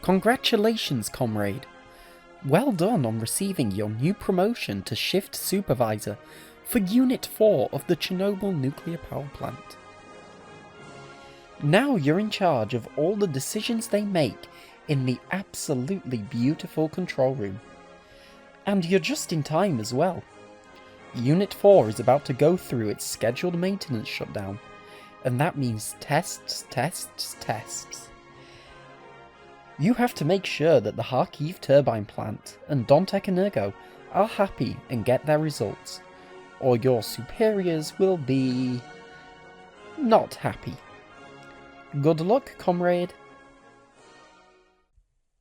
Congratulations, comrade! Well done on receiving your new promotion to Shift Supervisor for Unit 4 of the Chernobyl Nuclear Power Plant. Now you're in charge of all the decisions they make in the absolutely beautiful control room. And you're just in time as well. Unit 4 is about to go through its scheduled maintenance shutdown, and that means tests. You have to make sure that the Kharkiv Turbine Plant and Dontekhenergo are happy and get their results, or your superiors will be not happy. Good luck, comrade.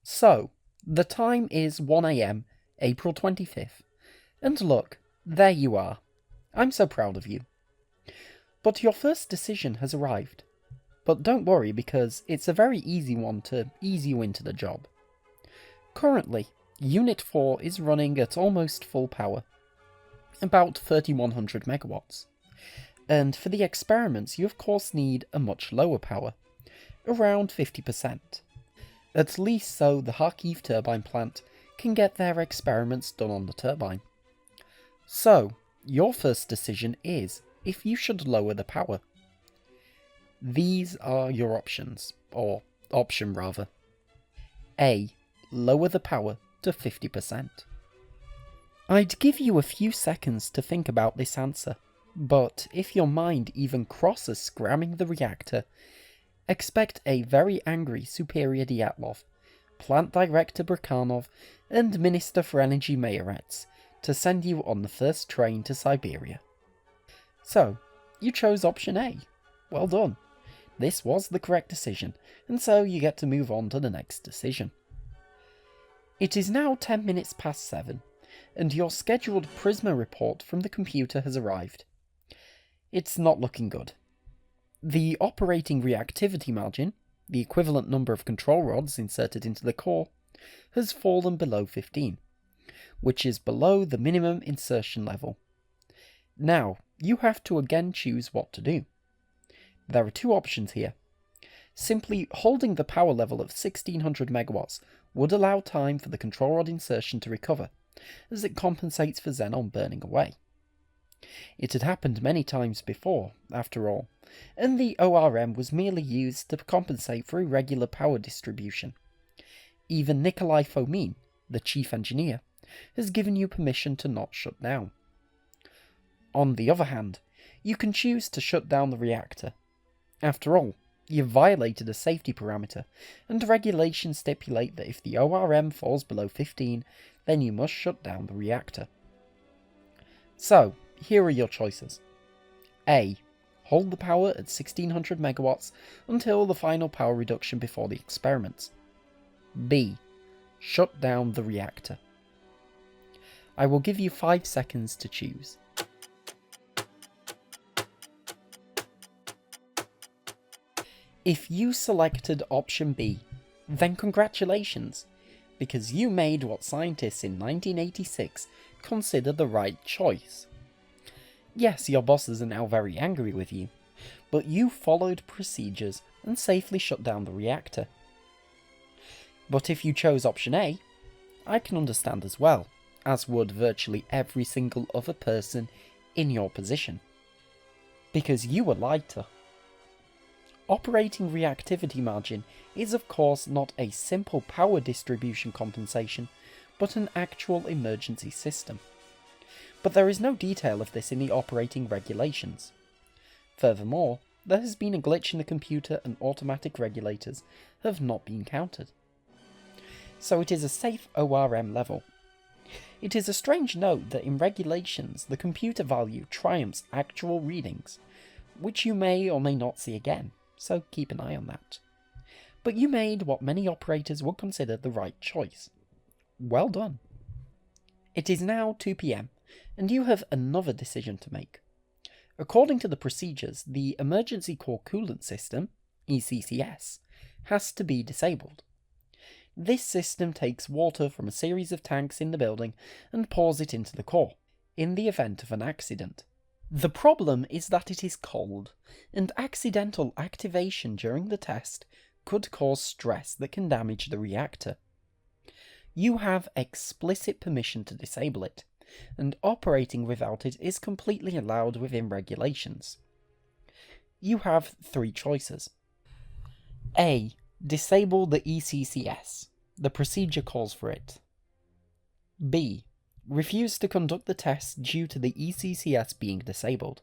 So, the time is 1 AM, April 25th, and look, there you are. I'm so proud of you. But your first decision has arrived. But don't worry, because it's a very easy one to ease you into the job. Currently, Unit 4 is running at almost full power, about 3100 megawatts. And for the experiments you of course need a much lower power, around 50%. At least so the Kharkiv turbine plant can get their experiments done on the turbine. So, your first decision is if you should lower the power. These are your options, or option rather. A. Lower the power to 50%. I'd give you a few seconds to think about this answer, but if your mind even crosses scramming the reactor, expect a very angry Superior Dyatlov, Plant Director Brakhanov, and Minister for Energy Mayorets to send you on the first train to Siberia. So, you chose option A. Well done. This was the correct decision, and so you get to move on to the next decision. It is now 10 minutes past 7, and your scheduled Prisma report from the computer has arrived. It's not looking good. The operating reactivity margin, the equivalent number of control rods inserted into the core, has fallen below 15, which is below the minimum insertion level. Now, you have to again choose what to do. There are two options here. Simply holding the power level of 1600 megawatts would allow time for the control rod insertion to recover, as it compensates for xenon burning away. It had happened many times before, after all, and the ORM was merely used to compensate for irregular power distribution. Even Nikolai Fomin, the chief engineer, has given you permission to not shut down. On the other hand, you can choose to shut down the reactor. After all, you've violated a safety parameter, and regulations stipulate that if the ORM falls below 15, then you must shut down the reactor. So, here are your choices. A. Hold the power at 1600 megawatts until the final power reduction before the experiments. B. Shut down the reactor. I will give you 5 seconds to choose. If you selected option B, then congratulations, because you made what scientists in 1986 considered the right choice. Yes, your bosses are now very angry with you, but you followed procedures and safely shut down the reactor. But if you chose option A, I can understand as well, as would virtually every single other person in your position. Because you were lied to. Operating reactivity margin is of course not a simple power distribution compensation, but an actual emergency system. But there is no detail of this in the operating regulations. Furthermore, there has been a glitch in the computer and automatic regulators have not been countered. So it is a safe ORM level. It is a strange note that in regulations the computer value triumphs actual readings, which you may or may not see again, so keep an eye on that. But you made what many operators would consider the right choice. Well done. It is now 2 PM, and you have another decision to make. According to the procedures, the Emergency Core Coolant System, ECCS, has to be disabled. This system takes water from a series of tanks in the building and pours it into the core, in the event of an accident. The problem is that it is cold, and accidental activation during the test could cause stress that can damage the reactor. You have explicit permission to disable it, and operating without it is completely allowed within regulations. You have 3 choices. A. Disable the ECCS. The procedure calls for it. B. Refuse to conduct the tests due to the ECCS being disabled.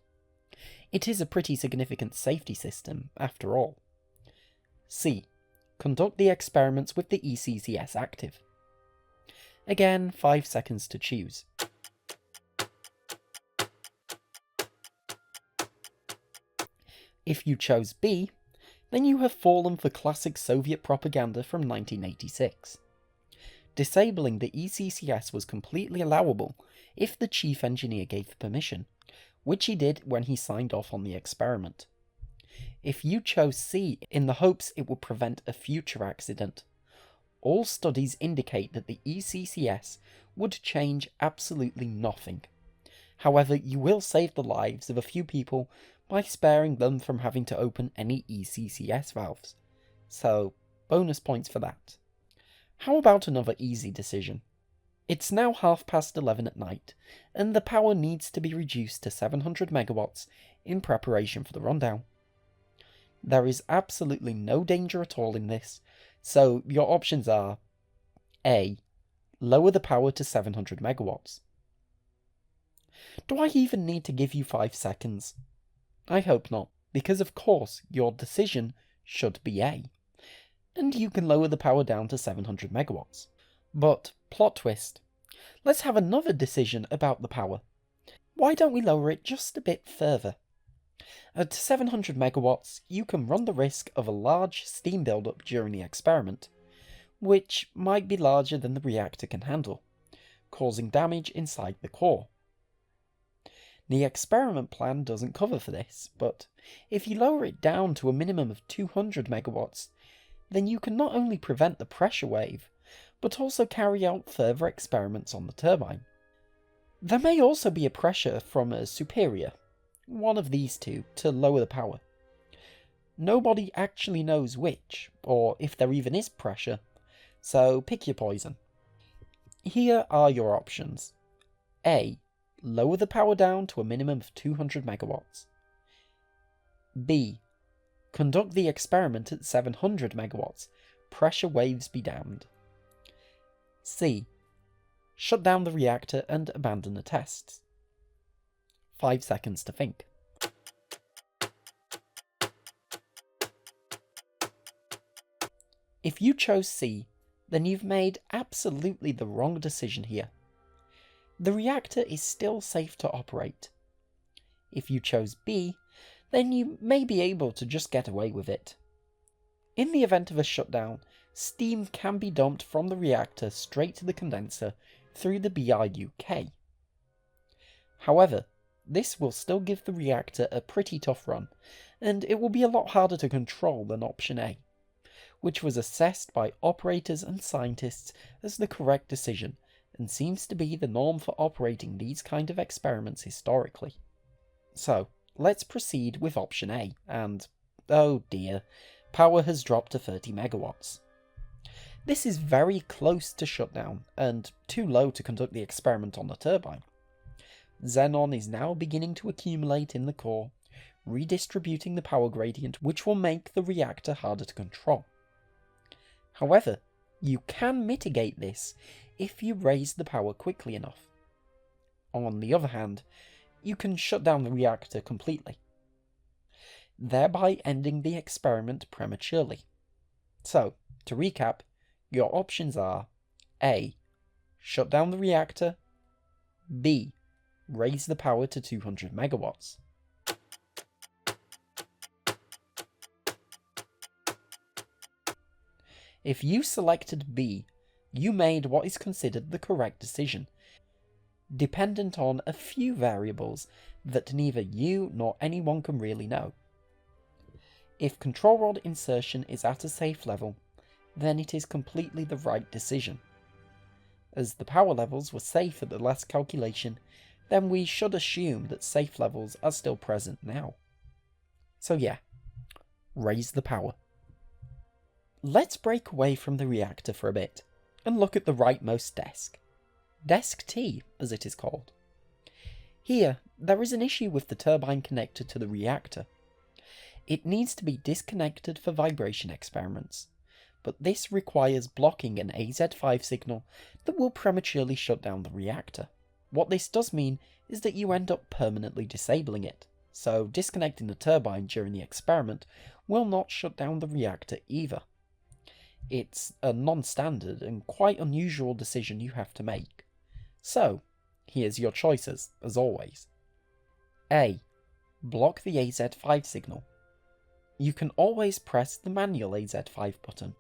It is a pretty significant safety system, after all. C. Conduct the experiments with the ECCS active. Again, 5 seconds to choose. If you chose B, then you have fallen for classic Soviet propaganda from 1986. Disabling the ECCS was completely allowable if the chief engineer gave permission, which he did when he signed off on the experiment. If you chose C in the hopes it would prevent a future accident, all studies indicate that the ECCS would change absolutely nothing. However, you will save the lives of a few people by sparing them from having to open any ECCS valves. So, bonus points for that. How about another easy decision? It's now 11:30 at night, and the power needs to be reduced to 700 megawatts in preparation for the rundown. There is absolutely no danger at all in this, so your options are A. Lower the power to 700 megawatts. Do I even need to give you 5 seconds? I hope not, because of course your decision should be A, and you can lower the power down to 700 megawatts. But, plot twist, let's have another decision about the power. Why don't we lower it just a bit further? At 700 megawatts, you can run the risk of a large steam buildup during the experiment, which might be larger than the reactor can handle, causing damage inside the core. The experiment plan doesn't cover for this, but if you lower it down to a minimum of 200 megawatts, then you can not only prevent the pressure wave, but also carry out further experiments on the turbine. There may also be a pressure from a superior, one of these two, to lower the power. Nobody actually knows which, or if there even is pressure, so pick your poison. Here are your options. A. Lower the power down to a minimum of 200 megawatts. B. Conduct the experiment at 700 megawatts. Pressure waves be damned. C. Shut down the reactor and abandon the tests. 5 seconds to think. If you chose C, then you've made absolutely the wrong decision here. The reactor is still safe to operate. If you chose B, then you may be able to just get away with it. In the event of a shutdown, steam can be dumped from the reactor straight to the condenser through the BRUK. However, this will still give the reactor a pretty tough run, and it will be a lot harder to control than option A, which was assessed by operators and scientists as the correct decision, and seems to be the norm for operating these kind of experiments historically. So, let's proceed with option A, and oh dear, power has dropped to 30 megawatts. This is very close to shutdown, and too low to conduct the experiment on the turbine. Xenon is now beginning to accumulate in the core, redistributing the power gradient, which will make the reactor harder to control. However, you can mitigate this if you raise the power quickly enough. On the other hand, you can shut down the reactor completely, thereby ending the experiment prematurely. So, to recap, your options are A. Shut down the reactor. B. Raise the power to 200 megawatts. If you selected B, you made what is considered the correct decision, dependent on a few variables that neither you nor anyone can really know. If control rod insertion is at a safe level, then it is completely the right decision. As the power levels were safe at the last calculation, then we should assume that safe levels are still present now. So yeah, raise the power. Let's break away from the reactor for a bit and look at the rightmost desk. Desk T, as it is called. Here, there is an issue with the turbine connected to the reactor. It needs to be disconnected for vibration experiments, but this requires blocking an AZ5 signal that will prematurely shut down the reactor. What this does mean is that you end up permanently disabling it, so disconnecting the turbine during the experiment will not shut down the reactor either. It's a non-standard and quite unusual decision you have to make. So, here's your choices, as always. A. Block the AZ5 signal. You can always press the manual AZ5 button.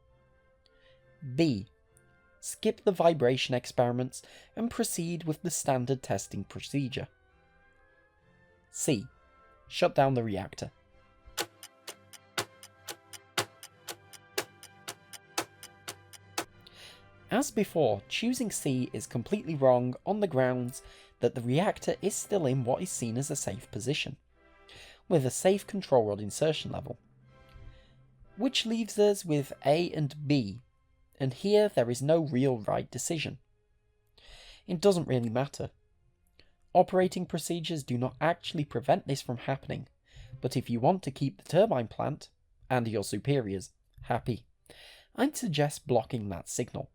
B. Skip the vibration experiments and proceed with the standard testing procedure. C. Shut down the reactor. As before, choosing C is completely wrong on the grounds that the reactor is still in what is seen as a safe position, with a safe control rod insertion level. Which leaves us with A and B, and here there is no real right decision. It doesn't really matter. Operating procedures do not actually prevent this from happening, but if you want to keep the turbine plant, and your superiors, happy, I'd suggest blocking that signal.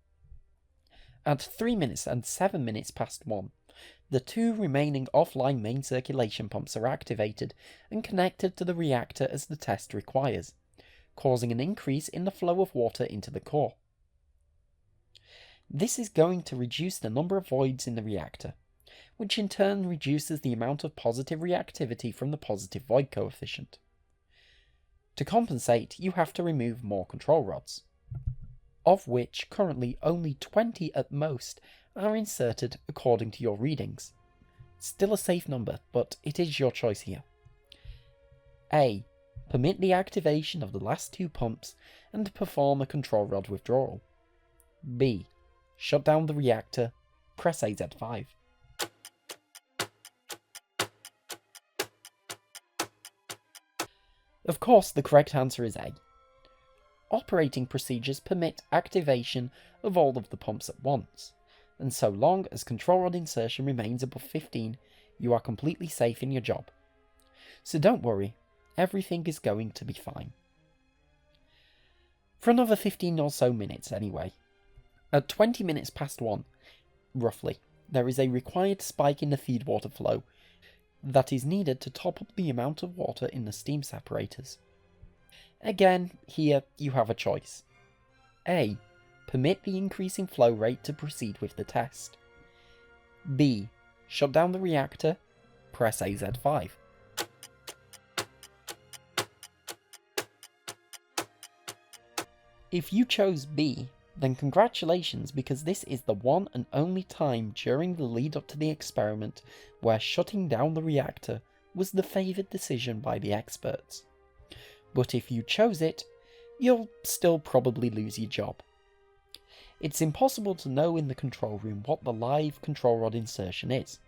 At 3 minutes and 7 minutes past 1, the 2 remaining offline main circulation pumps are activated and connected to the reactor as the test requires, causing an increase in the flow of water into the core. This is going to reduce the number of voids in the reactor, which in turn reduces the amount of positive reactivity from the positive void coefficient. To compensate, you have to remove more control rods, of which currently only 20 at most are inserted according to your readings. Still a safe number, but it is your choice here. A. Permit the activation of the last 2 pumps and perform a control rod withdrawal. B. Shut down the reactor, press AZ5. Of course, the correct answer is A. Operating procedures permit activation of all of the pumps at once, and so long as control rod insertion remains above 15, you are completely safe in your job. So don't worry, everything is going to be fine. For another 15 or so minutes anyway. At 20 minutes past 1, roughly, there is a required spike in the feed water flow that is needed to top up the amount of water in the steam separators. Again, here you have a choice. A. Permit the increasing flow rate to proceed with the test. B. Shut down the reactor, press AZ5. If you chose B, then congratulations, because this is the one and only time during the lead up to the experiment where shutting down the reactor was the favoured decision by the experts. But if you chose it, you'll still probably lose your job. It's impossible to know in the control room what the live control rod insertion is.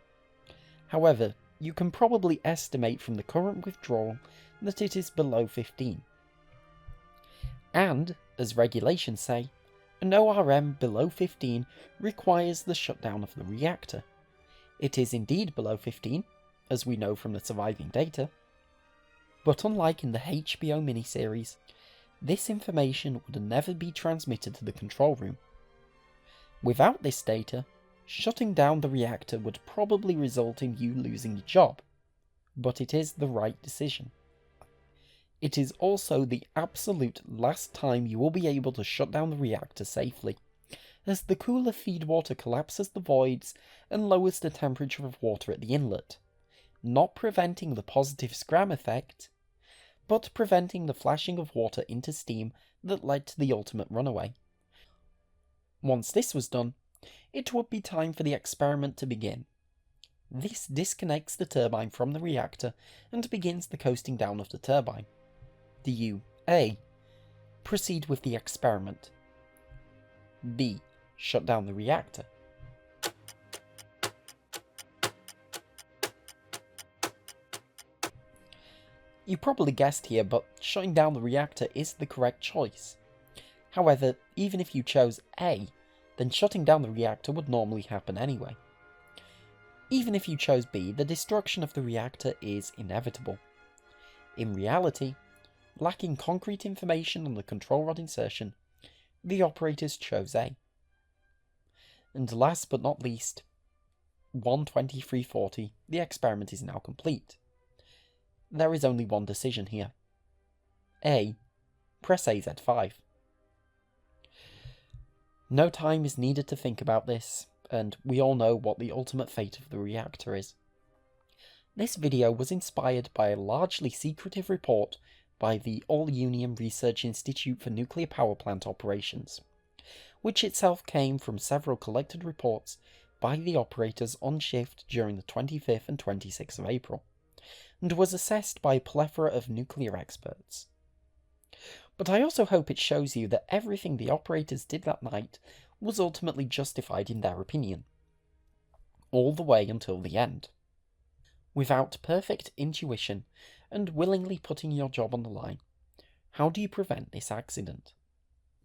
However, you can probably estimate from the current withdrawal that it is below 15. And, as regulations say, an ORM below 15 requires the shutdown of the reactor. It is indeed below 15, as we know from the surviving data, but unlike in the HBO miniseries, this information would never be transmitted to the control room. Without this data, shutting down the reactor would probably result in you losing your job, but it is the right decision. It is also the absolute last time you will be able to shut down the reactor safely, as the cooler feed water collapses the voids and lowers the temperature of water at the inlet, not preventing the positive scram effect, but preventing the flashing of water into steam that led to the ultimate runaway. Once this was done, it would be time for the experiment to begin. This disconnects the turbine from the reactor and begins the coasting down of the turbine. Do you A. Proceed with the experiment? B. Shut down the reactor? You probably guessed here, but shutting down the reactor is the correct choice. However, even if you chose A, then shutting down the reactor would normally happen anyway. Even if you chose B, the destruction of the reactor is inevitable. In reality, lacking concrete information on the control rod insertion, the operators chose A. And last but not least, 1:23:40, the experiment is now complete. There is only one decision here. A. Press AZ5. No time is needed to think about this, and we all know what the ultimate fate of the reactor is. This video was inspired by a largely secretive report by the All-Union Research Institute for Nuclear Power Plant Operations, which itself came from several collected reports by the operators on shift during the 25th and 26th of April, and was assessed by a plethora of nuclear experts. But I also hope it shows you that everything the operators did that night was ultimately justified in their opinion, all the way until the end. Without perfect intuition and willingly putting your job on the line, how do you prevent this accident?